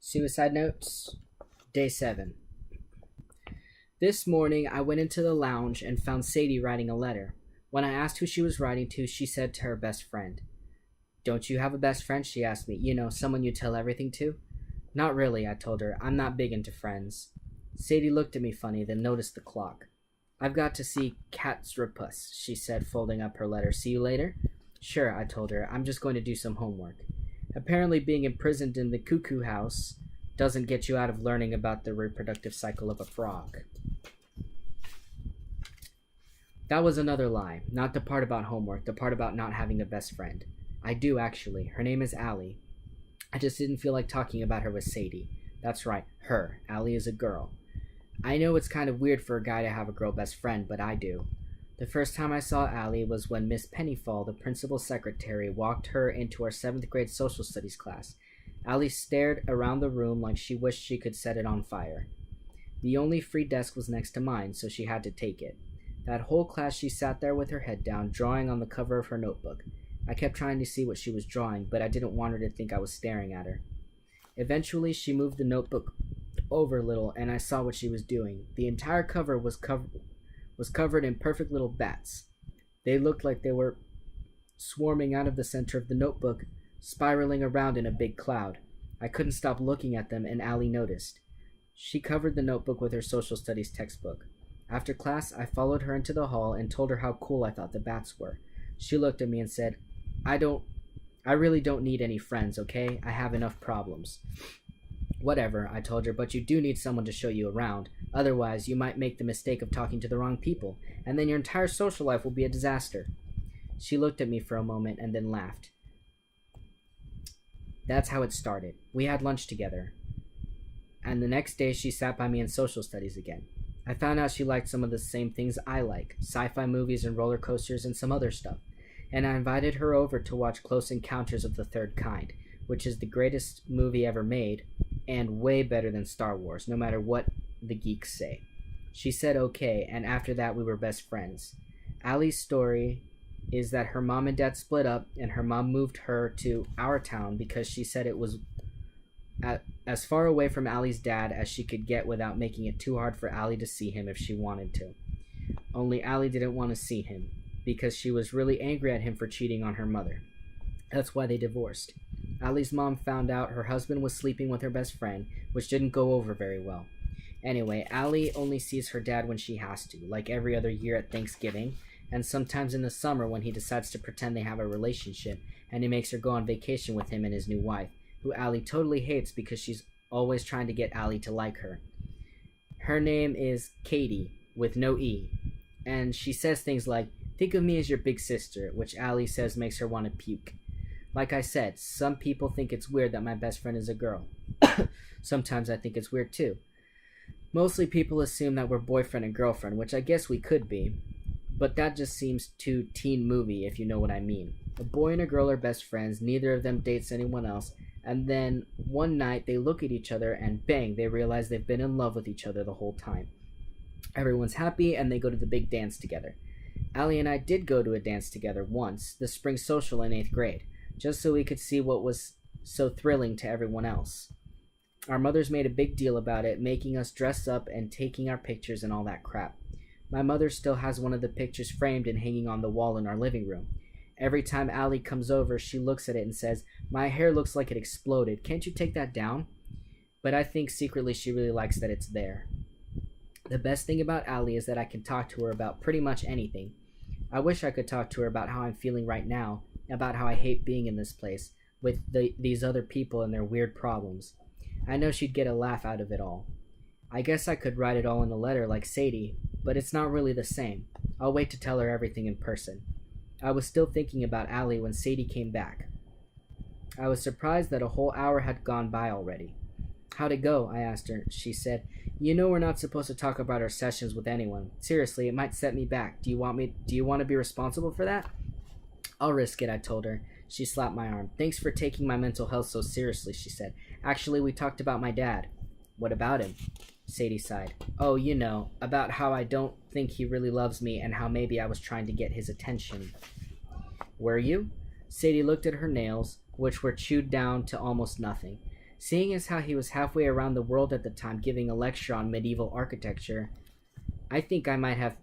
Suicide Notes, Day 7. This morning I went into the lounge and found Sadie writing a letter. When I asked who she was writing to, she said to her best friend. "Don't you have a best friend?" she asked me. Someone you tell everything to? "Not really," I told her. "I'm not big into friends." Sadie looked at me funny, then noticed the clock. "I've got to see Katsrapus," she said, folding up her letter. "See you later?" "Sure," I told her. "I'm just going to do some homework." Apparently being imprisoned in the cuckoo house doesn't get you out of learning about the reproductive cycle of a frog. That was another lie. Not the part about homework, the part about not having a best friend. I do, actually. Her name is Allie. I just didn't feel like talking about her with Sadie. That's right, her. Allie is a girl. I know it's kind of weird for a guy to have a girl best friend, but I do. The first time I saw Allie was when Miss Pennyfall, the principal's secretary, walked her into our 7th grade social studies class. Allie stared around the room like she wished she could set it on fire. The only free desk was next to mine, so she had to take it. That whole class she sat there with her head down, drawing on the cover of her notebook. I kept trying to see what she was drawing, but I didn't want her to think I was staring at her. Eventually, she moved the notebook over a little, and I saw what she was doing. The entire cover was covered in perfect little bats. They looked like they were swarming out of the center of the notebook, spiraling around in a big cloud. I couldn't stop looking at them, and Allie noticed. She covered the notebook with her social studies textbook. After class, I followed her into the hall and told her how cool I thought the bats were. She looked at me and said, I really don't need any friends, okay? I have enough problems." "Whatever," I told her, "but you do need someone to show you around. Otherwise, you might make the mistake of talking to the wrong people, and then your entire social life will be a disaster." She looked at me for a moment and then laughed. That's how it started. We had lunch together, and the next day she sat by me in social studies again. I found out she liked some of the same things I like, sci-fi movies and roller coasters and some other stuff, and I invited her over to watch Close Encounters of the Third Kind, which is the greatest movie ever made, and way better than Star Wars, no matter what the geeks say. She said okay, and after that we were best friends. Allie's story is that her mom and dad split up, and her mom moved her to our town because she said it was as far away from Allie's dad as she could get without making it too hard for Allie to see him if she wanted to. Only Allie didn't want to see him, because she was really angry at him for cheating on her mother. That's why they divorced. Allie's mom found out her husband was sleeping with her best friend, which didn't go over very well. Anyway, Allie only sees her dad when she has to, like every other year at Thanksgiving, and sometimes in the summer when he decides to pretend they have a relationship, and he makes her go on vacation with him and his new wife, who Allie totally hates because she's always trying to get Allie to like her. Her name is Katie, with no E, and she says things like, "Think of me as your big sister," which Allie says makes her want to puke. Like I said, some people think it's weird that my best friend is a girl. Sometimes I think it's weird too. Mostly people assume that we're boyfriend and girlfriend, which I guess we could be, but that just seems too teen movie, if you know what I mean. A boy and a girl are best friends, neither of them dates anyone else, and then one night they look at each other and bang, they realize they've been in love with each other the whole time. Everyone's happy and they go to the big dance together. Allie and I did go to a dance together once, the spring social in 8th grade, just so we could see what was so thrilling to everyone else. Our mothers made a big deal about it, making us dress up and taking our pictures and all that crap. My mother still has one of the pictures framed and hanging on the wall in our living room. Every time Allie comes over, she looks at it and says, "My hair looks like it exploded. Can't you take that down?" But I think secretly she really likes that it's there. The best thing about Allie is that I can talk to her about pretty much anything. I wish I could talk to her about how I'm feeling right now, about how I hate being in this place, with these other people and their weird problems. I know she'd get a laugh out of it all. I guess I could write it all in a letter like Sadie, but it's not really the same. I'll wait to tell her everything in person. I was still thinking about Allie when Sadie came back. I was surprised that a whole hour had gone by already. "How'd it go?" I asked her. She said, "You know we're not supposed to talk about our sessions with anyone. Seriously, it might set me back. Do you want to be responsible for that?" "I'll risk it," I told her. She slapped my arm. "Thanks for taking my mental health so seriously," she said. "Actually, we talked about my dad." "What about him?" Sadie sighed. "Oh, about how I don't think he really loves me and how maybe I was trying to get his attention." "Were you?" Sadie looked at her nails, which were chewed down to almost nothing. Seeing as how he was halfway around the world at the time giving a lecture on medieval architecture, I think I might have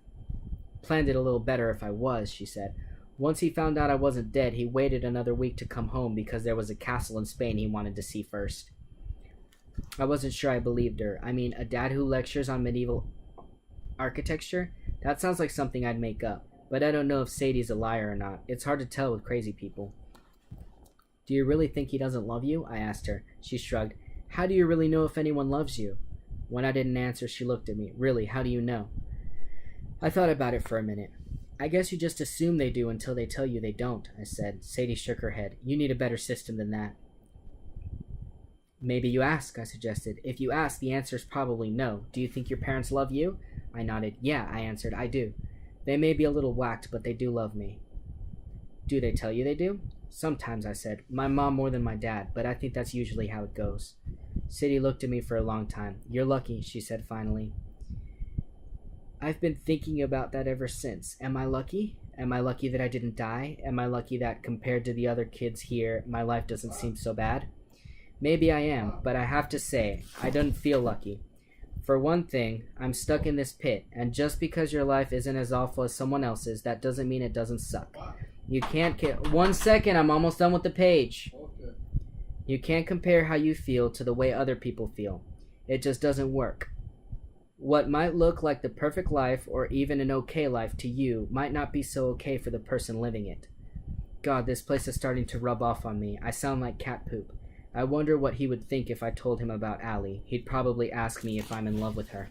planned it a little better if I was, she said. Once he found out I wasn't dead, he waited another week to come home because there was a castle in Spain he wanted to see first. I wasn't sure I believed her. I mean, a dad who lectures on medieval architecture? That sounds like something I'd make up. But I don't know if Sadie's a liar or not. It's hard to tell with crazy people. Do you really think he doesn't love you? I asked her. She shrugged. How do you really know if anyone loves you? When I didn't answer, she looked at me. Really, how do you know? I thought about it for a minute. I guess you just assume they do until they tell you they don't, I said. Sadie shook her head. You need a better system than that. Maybe you ask, I suggested. If you ask, the answer is probably no. Do you think your parents love you? I nodded. Yeah, I answered. I do. They may be a little whacked, but they do love me. Do they tell you they do? Sometimes, I said. My mom more than my dad, but I think that's usually how it goes. Sadie looked at me for a long time. You're lucky, she said finally. I've been thinking about that ever since. Am I lucky? Am I lucky that I didn't die? Am I lucky that, compared to the other kids here, my life doesn't seem so bad? Maybe I am, but I have to say, I don't feel lucky. For one thing, I'm stuck in this pit, and just because your life isn't as awful as someone else's, that doesn't mean it doesn't suck. You can't get 1 second, I'm almost done with the page. Okay. You can't compare how you feel to the way other people feel. It just doesn't work. What might look like the perfect life or even an okay life to you might not be so okay for the person living it. God, this place is starting to rub off on me. I sound like cat poop. I wonder what he would think if I told him about Allie. He'd probably ask me if I'm in love with her.